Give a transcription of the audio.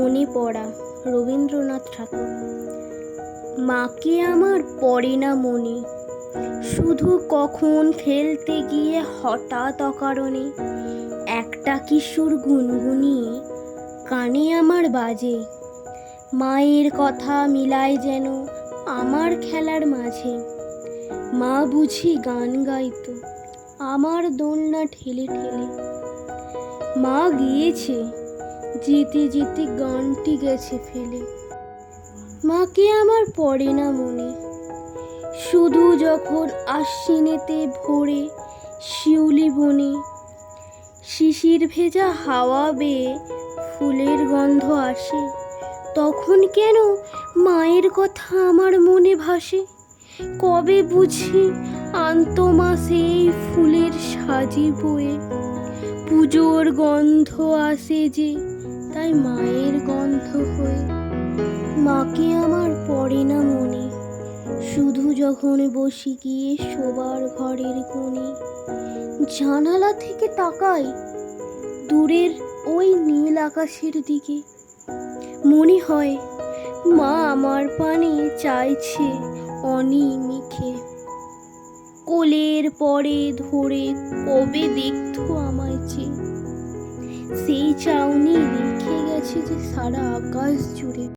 মনে পড়া। রবীন্দ্রনাথ ঠাকুর। মাকে আমার পড়ে না মনে, শুধু কখন ফেলতে গিয়ে হঠাৎ অকারণে একটা কিশোর গুনগুনিয়ে কানে আমার বাজে। মায়ের কথা মিলায় যেন আমার খেলার মাঝে। মা বুঝি গান গাইতো আমার দোলনা ঠেলে ঠেলে। মা গিয়েছে, যেতে যেতে গানটি গেছে ফেলে। মাকে আমার পড়ে না মনে, শুধু যখন আশ্বিনেতে ভোরে শিউলি বনে শিশির ভেজা হাওয়া বেয়ে ফুলের গন্ধ আসে, তখন কেন মায়ের কথা আমার মনে ভাসে। কবে বুঝি আনতো মা সেই ফুলের সাজি বয়ে। পুজোর গন্ধ আসে যে, তাই মায়ের গন্ধ হয়ে। মাকে আমার পড়ে না মনে, শুধু যখন বসি গিয়ে শোবার ঘরের কোণে। জানালা থেকে তাকাই দূরের ওই নীল আকাশের দিকে। মনে হয় মা আমার পানে চাইছে অনিমিষে। কোলের পরে ধরে কবে দেখতো আমায় চেয়ে। সেই চাউনি রেখে গেছে যে সারা আকাশ জুড়ে।